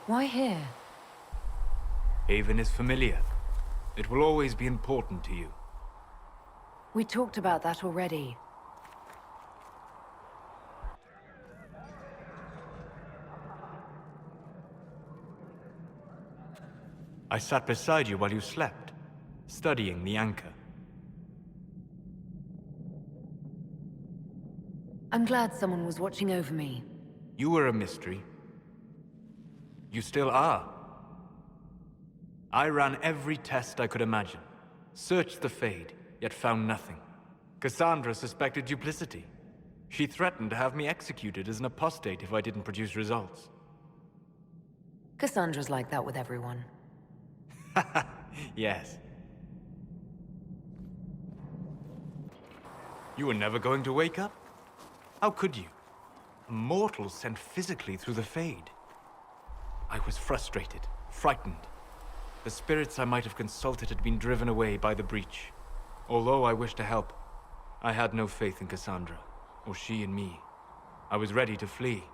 Why here? Haven is familiar. It will always be important to you. We talked about that already. I sat beside you while you slept, studying the anchor. I'm glad someone was watching over me. You were a mystery. You still are. I ran every test I could imagine. Searched the Fade, yet found nothing. Cassandra suspected duplicity. She threatened to have me executed as an apostate if I didn't produce results. Cassandra's like that with everyone. Yes. You were never going to wake up? How could you? A mortal sent physically through the Fade. I was frustrated, frightened. The spirits I might have consulted had been driven away by the breach. Although I wished to help, I had no faith in Cassandra, or she in me. I was ready to flee.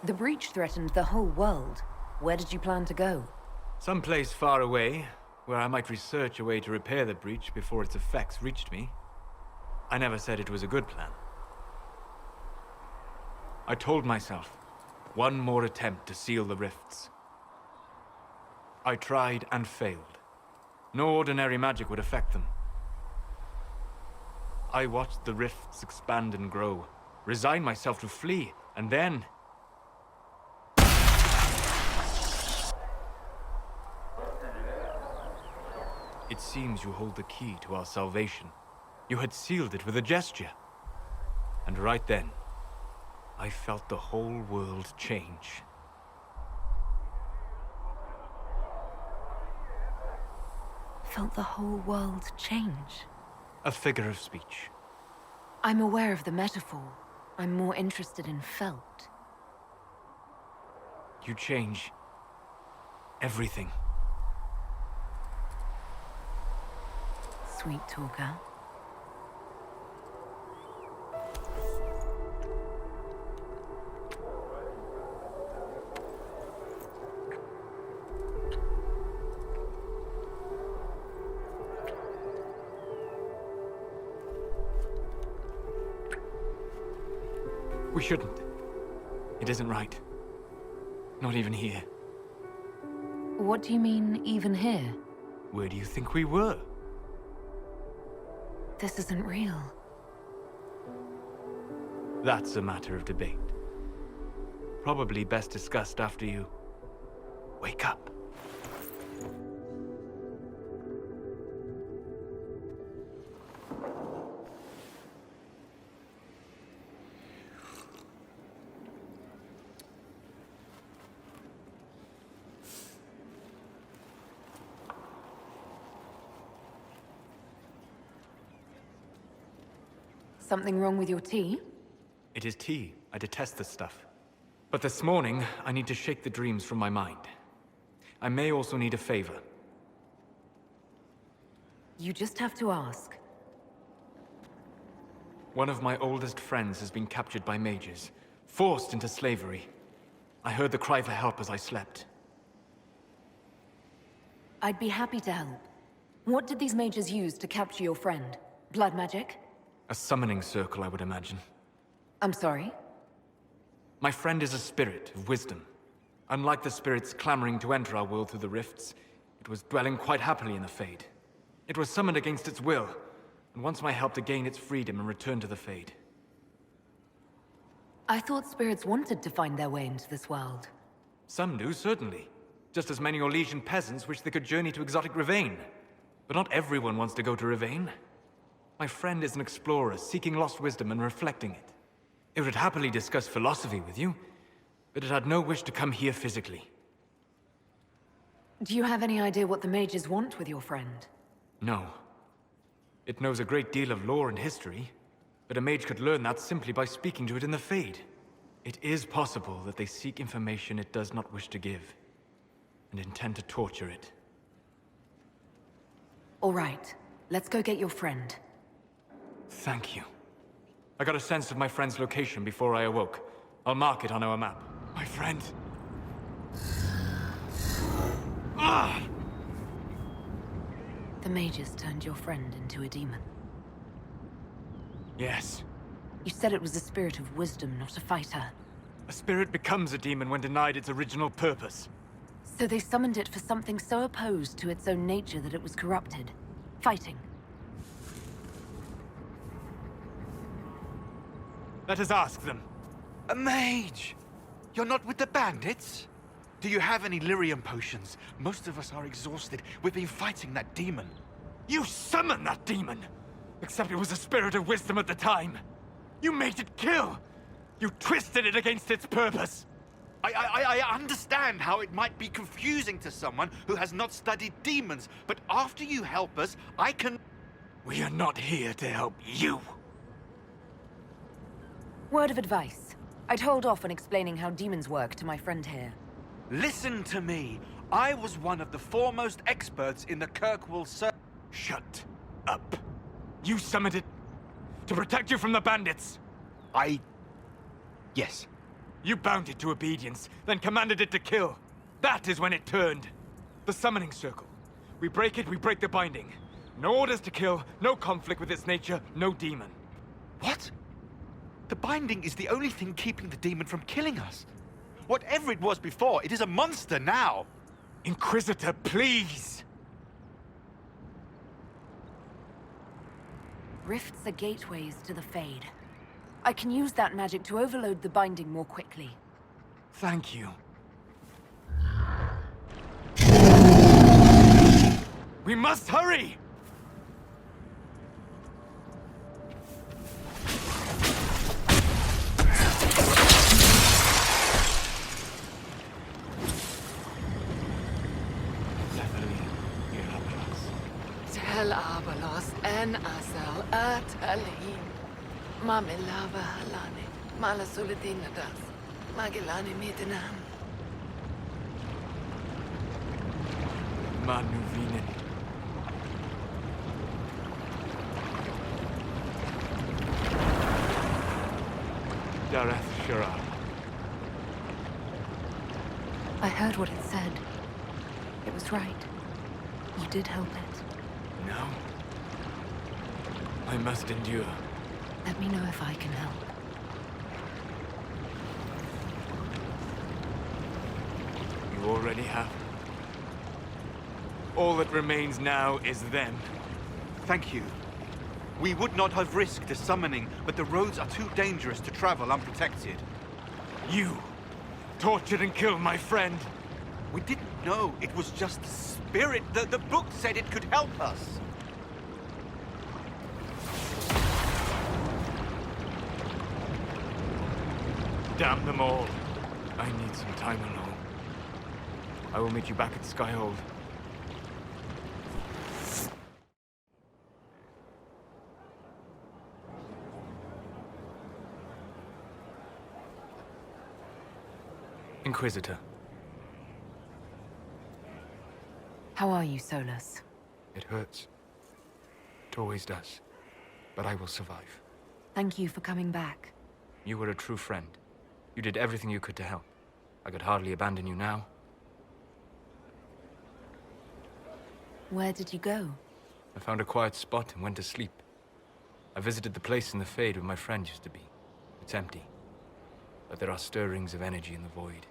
The breach threatened the whole world. Where did you plan to go? Someplace far away, where I might research a way to repair the breach before its effects reached me. I never said it was a good plan. I told myself, one more attempt to seal the rifts. I tried and failed. No ordinary magic would affect them. I watched the rifts expand and grow, resigned myself to flee, and then... It seems you hold the key to our salvation. You had sealed it with a gesture. And right then, I felt the whole world change. Felt the whole world change? A figure of speech. I'm aware of the metaphor. I'm more interested in felt. You change... everything. Sweet talker. We shouldn't. It isn't right. Not even here. What do you mean, even here? Where do you think we were? This isn't real. That's a matter of debate. Probably best discussed after you... wake up. Something wrong with your tea? It is tea. I detest this stuff. But this morning, I need to shake the dreams from my mind. I may also need a favor. You just have to ask. One of my oldest friends has been captured by mages, forced into slavery. I heard the cry for help as I slept. I'd be happy to help. What did these mages use to capture your friend? Blood magic? A summoning circle, I would imagine. I'm sorry? My friend is a spirit of wisdom. Unlike the spirits clamoring to enter our world through the rifts, it was dwelling quite happily in the Fade. It was summoned against its will, and wants my help to gain its freedom and return to the Fade. I thought spirits wanted to find their way into this world. Some do, certainly. Just as many Orlesian peasants wish they could journey to exotic Rivain. But not everyone wants to go to Rivain. My friend is an explorer, seeking lost wisdom and reflecting it. It would happily discuss philosophy with you, but it had no wish to come here physically. Do you have any idea what the mages want with your friend? No. It knows a great deal of lore and history, but a mage could learn that simply by speaking to it in the Fade. It is possible that they seek information it does not wish to give, and intend to torture it. All right, let's go get your friend. Thank you. I got a sense of my friend's location before I awoke. I'll mark it on our map. My friend. Ah! The mages turned your friend into a demon. Yes. You said it was a spirit of wisdom, not a fighter. A spirit becomes a demon when denied its original purpose. So they summoned it for something so opposed to its own nature that it was corrupted. Fighting. Let us ask them. A mage! You're not with the bandits? Do you have any lyrium potions? Most of us are exhausted. We've been fighting that demon. You summoned that demon! Except it was a spirit of wisdom at the time. You made it kill! You twisted it against its purpose! I understand how it might be confusing to someone who has not studied demons, but after you help us, I can... We are not here to help you. Word of advice. I'd hold off on explaining how demons work to my friend here. Listen to me. I was one of the foremost experts in the Kirkwall Circle. Shut up. You summoned it to protect you from the bandits. Yes. You bound it to obedience, then commanded it to kill. That is when it turned. The summoning circle. We break it, we break the binding. No orders to kill, no conflict with its nature, no demon. What? The binding is the only thing keeping the demon from killing us. Whatever it was before, it is a monster now. Inquisitor, please! Rifts are gateways to the Fade. I can use that magic to overload the binding more quickly. Thank you. We must hurry! Tel Abalos en Asal Atalim. Mamilava Halane. Malasuladinadas. Magilani Midinam. Manuvinen. Dareth Shara. I heard what it said. It was right. You did help it. No. I must endure. Let me know if I can help. You already have. All that remains now is them. Thank you. We would not have risked the summoning, but the roads are too dangerous to travel unprotected. You tortured and killed my friend. We didn't know it was just a spirit. The book said it could help us. Damn them all. I need some time alone. I will meet you back at Skyhold. Inquisitor. How are you, Solas? It hurts. It always does. But I will survive. Thank you for coming back. You were a true friend. You did everything you could to help. I could hardly abandon you now. Where did you go? I found a quiet spot and went to sleep. I visited the place in the Fade where my friend used to be. It's empty. But there are stirrings of energy in the void.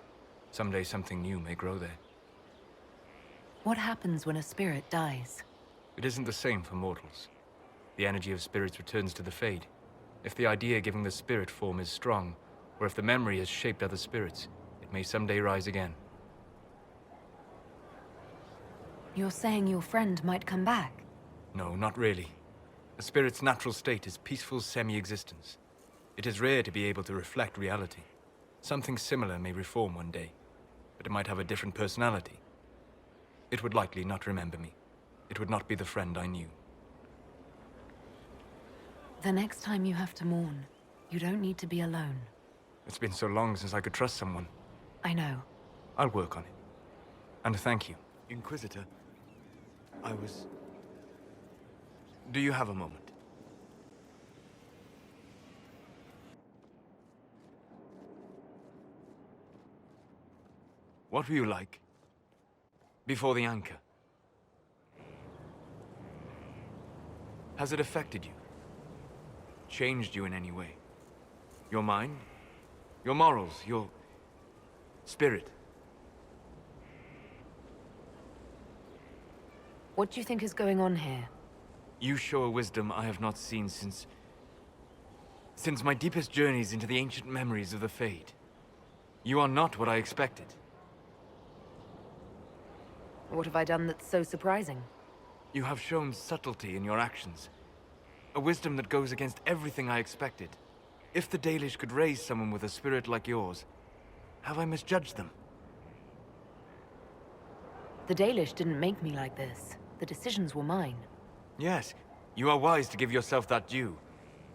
Someday something new may grow there. What happens when a spirit dies? It isn't the same for mortals. The energy of spirits returns to the Fade. If the idea giving the spirit form is strong, or if the memory has shaped other spirits, it may someday rise again. You're saying your friend might come back? No, not really. A spirit's natural state is peaceful semi-existence. It is rare to be able to reflect reality. Something similar may reform one day, but it might have a different personality. It would likely not remember me. It would not be the friend I knew. The next time you have to mourn, you don't need to be alone. It's been so long since I could trust someone. I know. I'll work on it. And thank you. Inquisitor, Do you have a moment? What were you like? Before the anchor? Has it affected you? Changed you in any way? Your mind? Your morals? Your spirit? What do you think is going on here? You show a wisdom I have not seen since my deepest journeys into the ancient memories of the Fade. You are not what I expected. What have I done that's so surprising? You have shown subtlety in your actions. A wisdom that goes against everything I expected. If the Dalish could raise someone with a spirit like yours, have I misjudged them? The Dalish didn't make me like this. The decisions were mine. Yes, you are wise to give yourself that due.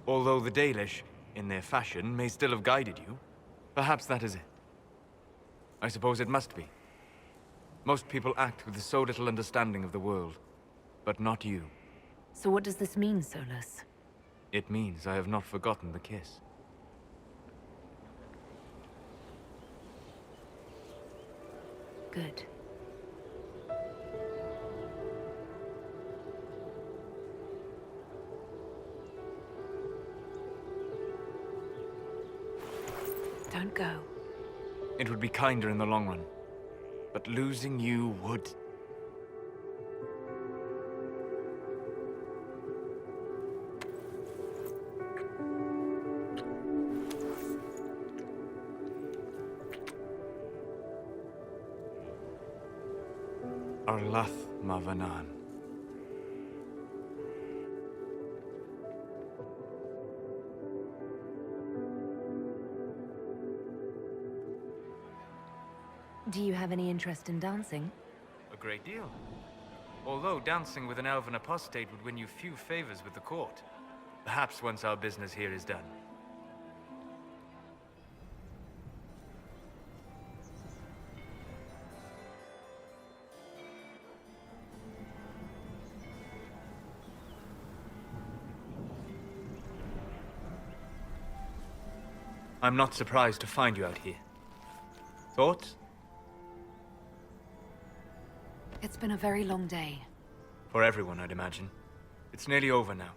Although the Dalish, in their fashion, may still have guided you. Perhaps that is it. I suppose it must be. Most people act with so little understanding of the world, but not you. So what does this mean, Solas? It means I have not forgotten the kiss. Good. Don't go. It would be kinder in the long run. But losing you would... Arlath Mavanan. Do you have any interest in dancing? A great deal. Although dancing with an elven apostate would win you few favors with the court. Perhaps once our business here is done. I'm not surprised to find you out here. Thoughts? It's been a very long day. For everyone, I'd imagine. It's nearly over now.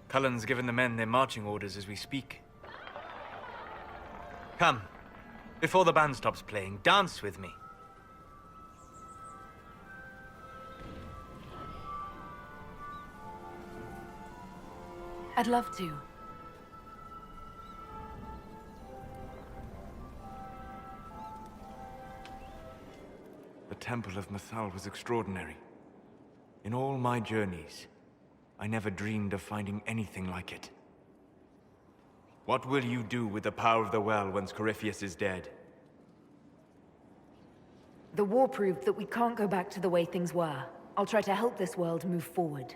Cullen's given the men their marching orders as we speak. Come. Before the band stops playing, dance with me. I'd love to. The Temple of Mythal was extraordinary. In all my journeys, I never dreamed of finding anything like it. What will you do with the power of the well once Corypheus is dead? The war proved that we can't go back to the way things were. I'll try to help this world move forward.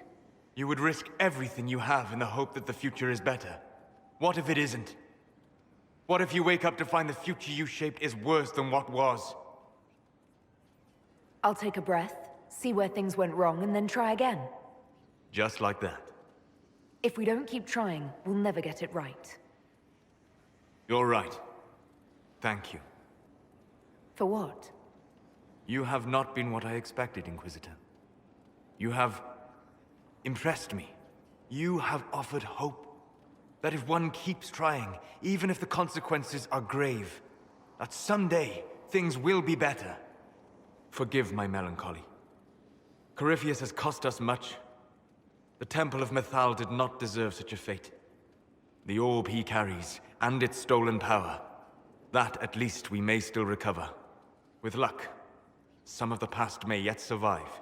You would risk everything you have in the hope that the future is better. What if it isn't? What if you wake up to find the future you shaped is worse than what was? I'll take a breath, see where things went wrong, and then try again. Just like that. If we don't keep trying, we'll never get it right. You're right. Thank you. For what? You have not been what I expected, Inquisitor. You have impressed me. You have offered hope. That if one keeps trying, even if the consequences are grave, that someday things will be better. Forgive my melancholy. Corypheus has cost us much. The Temple of Mythal did not deserve such a fate. The orb he carries, and its stolen power, that at least we may still recover. With luck, some of the past may yet survive.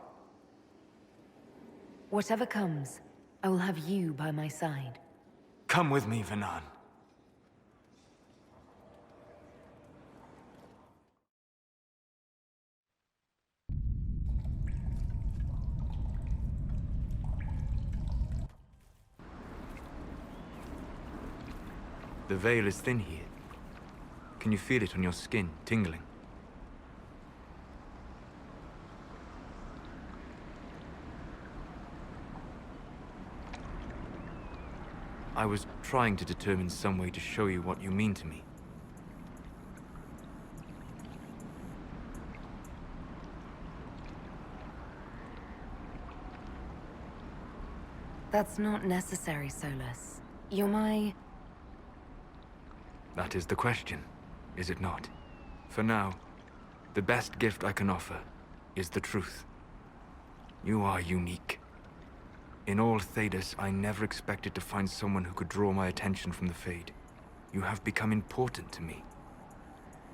Whatever comes, I will have you by my side. Come with me, Vanan. The veil is thin here. Can you feel it on your skin, tingling? I was trying to determine some way to show you what you mean to me. That's not necessary, Solas. You're my... That is the question, is it not? For now, the best gift I can offer is the truth. You are unique. In all Thedas, I never expected to find someone who could draw my attention from the Fade. You have become important to me.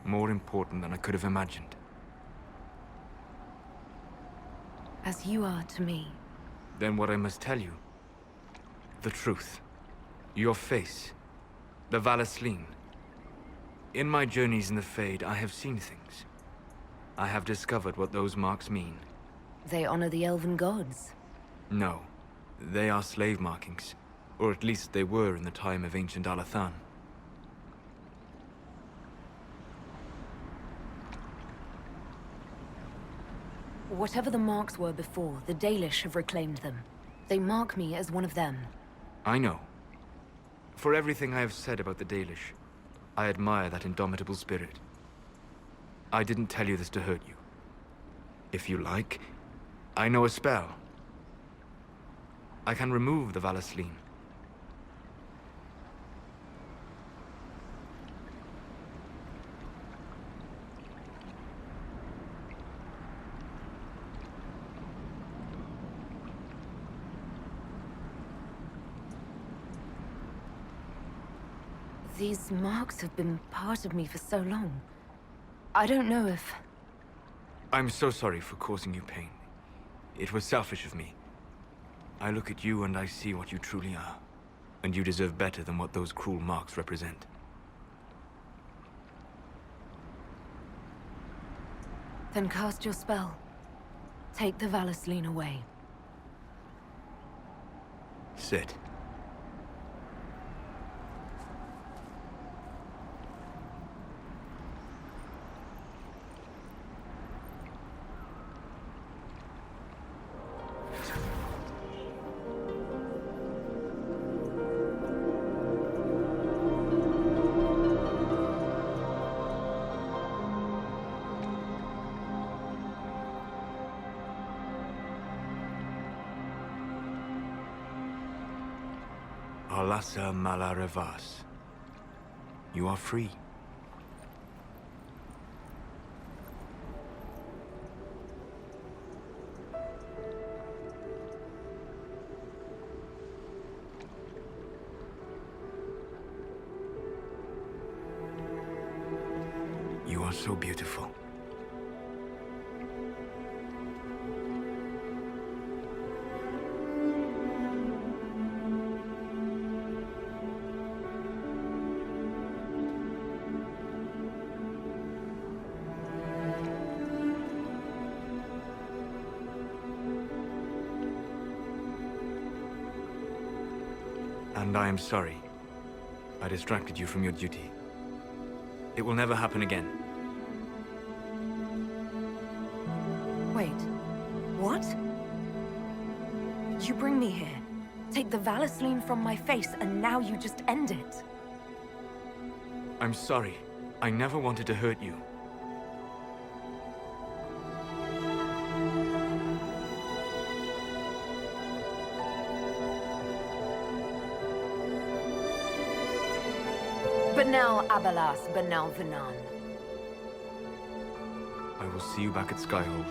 More important than I could have imagined. As you are to me. Then what I must tell you. The truth. Your face. The Valasleen. In my journeys in the Fade, I have seen things. I have discovered what those marks mean. They honor the elven gods. No. They are slave markings. Or at least they were in the time of ancient Alathan. Whatever the marks were before, the Dalish have reclaimed them. They mark me as one of them. I know. For everything I have said about the Dalish, I admire that indomitable spirit. I didn't tell you this to hurt you. If you like, I know a spell. I can remove the Valasleen. These marks have been part of me for so long. I don't know if... I'm so sorry for causing you pain. It was selfish of me. I look at you and I see what you truly are. And you deserve better than what those cruel marks represent. Then cast your spell. Take the Valasleen away. Sit. Alasa Malarevas. You are free. You are so beautiful. And I am sorry. I distracted you from your duty. It will never happen again. Wait. What? You bring me here, take the Valasleen from my face, and now you just end it. I'm sorry. I never wanted to hurt you. Banal Abalas, Banal Vanan. I will see you back at Skyhold.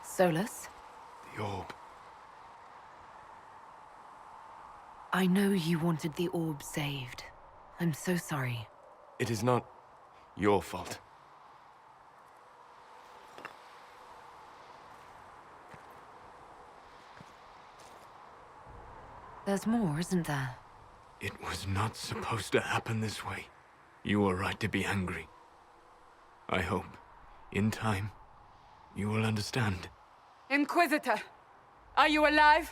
Solas? The orb. I know you wanted the orb saved. I'm so sorry. It is not your fault. There's more, isn't there? It was not supposed to happen this way. You were right to be angry. I hope, in time, you will understand. Inquisitor, are you alive?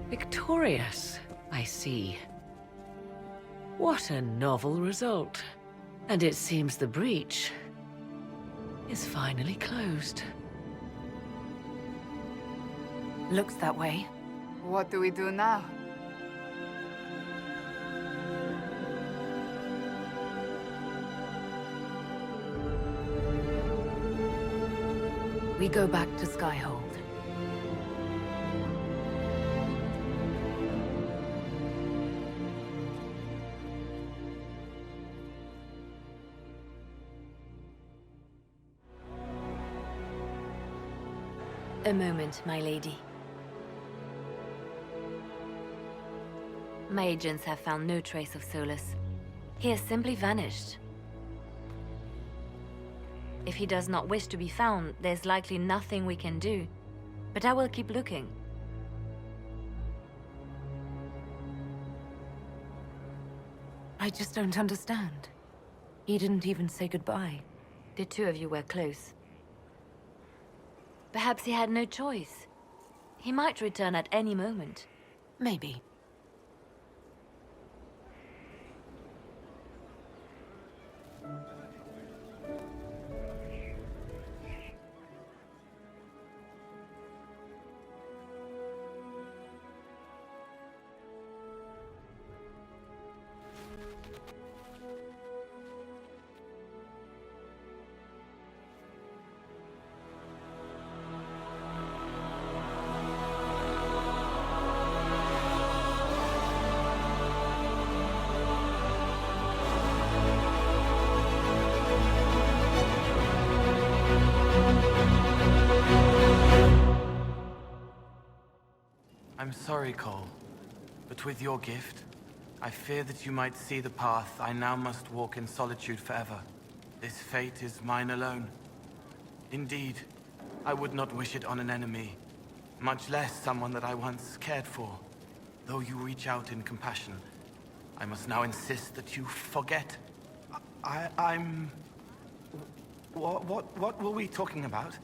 Victorious, I see. What a novel result. And it seems the breach is finally closed. Looks that way. What do we do now? We go back to Skyhold. A moment, my lady. My agents have found no trace of Solas. He has simply vanished. If he does not wish to be found, there's likely nothing we can do. But I will keep looking. I just don't understand. He didn't even say goodbye. The two of you were close. Perhaps he had no choice. He might return at any moment. Maybe. I'm sorry, Cole, but with your gift, I fear that you might see the path I now must walk in solitude forever. This fate is mine alone. Indeed, I would not wish it on an enemy, much less someone that I once cared for. Though you reach out in compassion, I must now insist that you forget. I'm... What were we talking about?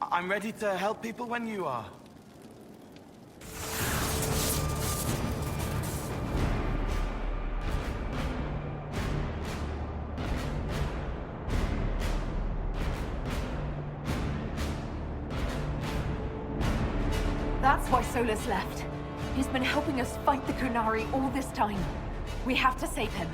I'm ready to help people when you are. That's why Solas left. He's been helping us fight the Kunari all this time. We have to save him.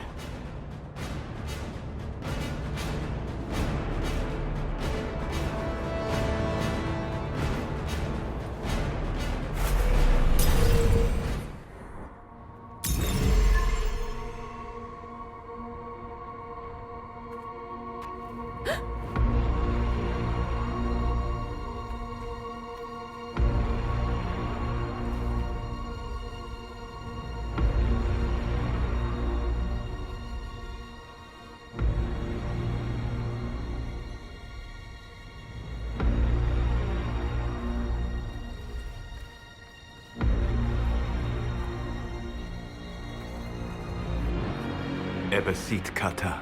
Ebesit kata,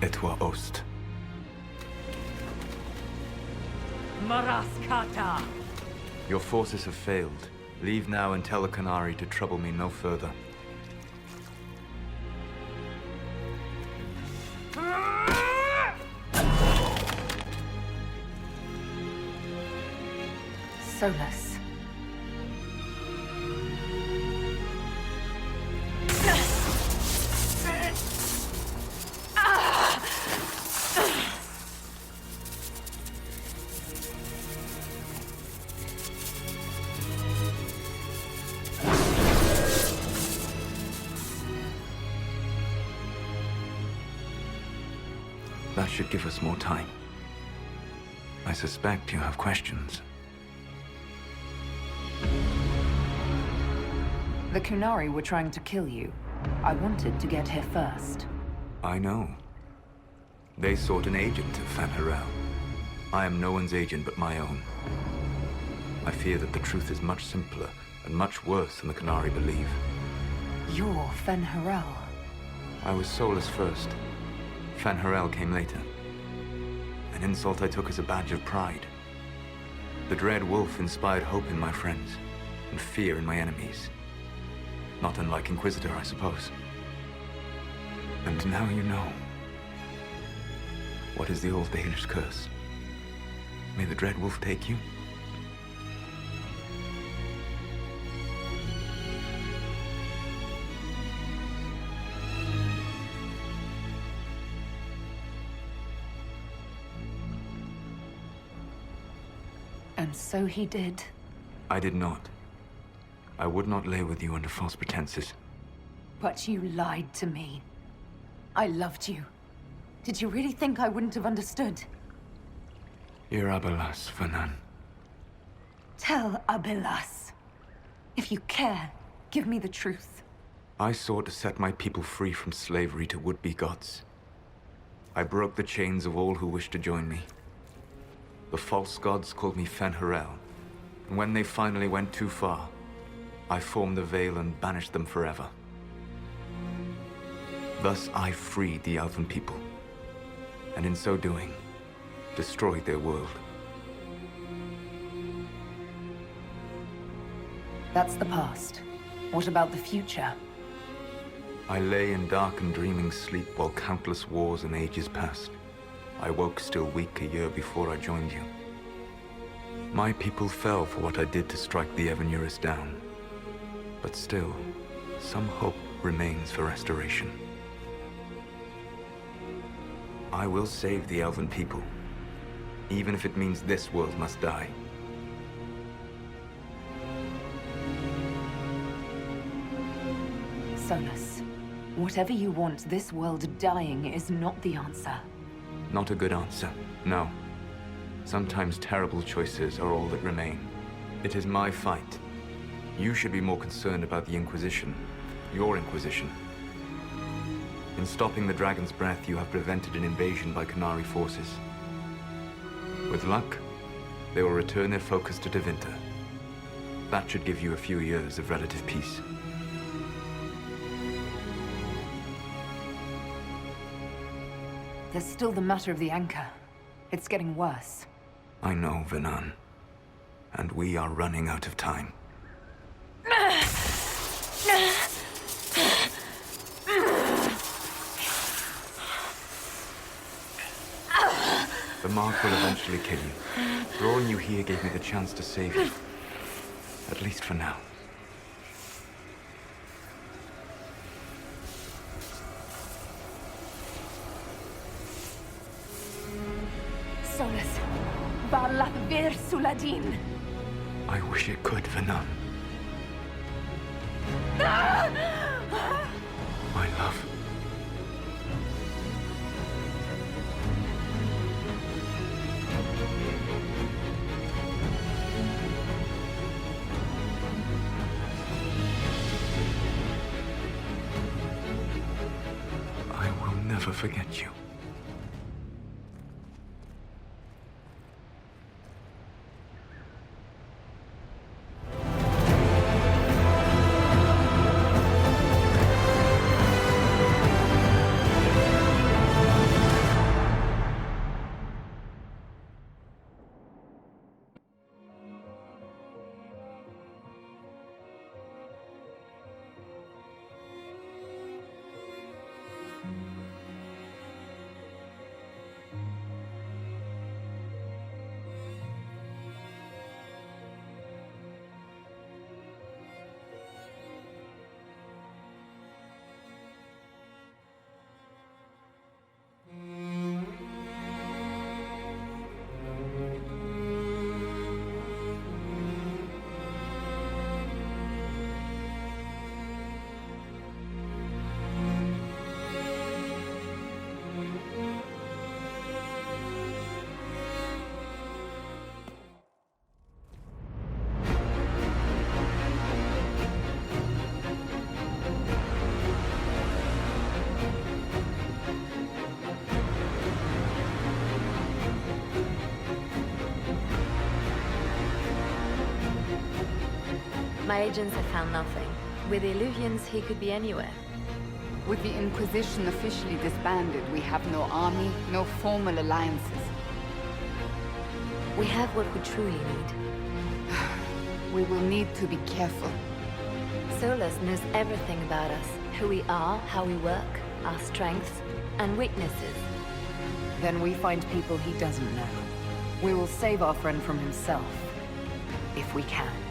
etwa ost. Maraskata! Your forces have failed. Leave now and tell the Kunari to trouble me no further. Solas. That should give us more time. I suspect you have questions. The Kunari were trying to kill you. I wanted to get here first. I know. They sought an agent to fan her out. I am no one's agent but my own. I fear that the truth is much simpler and much worse than the Qunari believe. You're Fen Harel. I was Solas first. Fen Harel came later. An insult I took as a badge of pride. The Dread Wolf inspired hope in my friends, and fear in my enemies. Not unlike Inquisitor, I suppose. And now you know. What is the old Danish curse? May the Dread Wolf take you? And so he did. I did not. I would not lay with you under false pretenses. But you lied to me. I loved you. Did you really think I wouldn't have understood? You're Abelas, Fanan. Tell Abelas. If you care, give me the truth. I sought to set my people free from slavery to would-be gods. I broke the chains of all who wished to join me. The false gods called me Fen Harel, and when they finally went too far, I formed the Veil and banished them forever. Thus I freed the Elven people, and in so doing, destroyed their world. That's the past. What about the future? I lay in dark and dreaming sleep while countless wars and ages passed. I woke still weak a year before I joined you. My people fell for what I did to strike the Evanuris down. But still, some hope remains for restoration. I will save the Elven people, even if it means this world must die. Solas, whatever you want, this world dying is not the answer. Not a good answer, no. Sometimes terrible choices are all that remain. It is my fight. You should be more concerned about the Inquisition, your Inquisition. In stopping the Dragon's Breath, you have prevented an invasion by Qunari forces. With luck, they will return their focus to Tevinter. That should give you a few years of relative peace. There's still the matter of the anchor. It's getting worse. I know, Venan. And we are running out of time. The mark will eventually kill you. Drawing you here gave me the chance to save you. At least for now. Solas, Varla Vir Suladin. I wish it could, Venan. My love. I will never forget you. My agents have found nothing. With the Illuvians, he could be anywhere. With the Inquisition officially disbanded, we have no army, no formal alliances. We have what we truly need. We will need to be careful. Solas knows everything about us. Who we are, how we work, our strengths and weaknesses. Then we find people he doesn't know. We will save our friend from himself. If we can.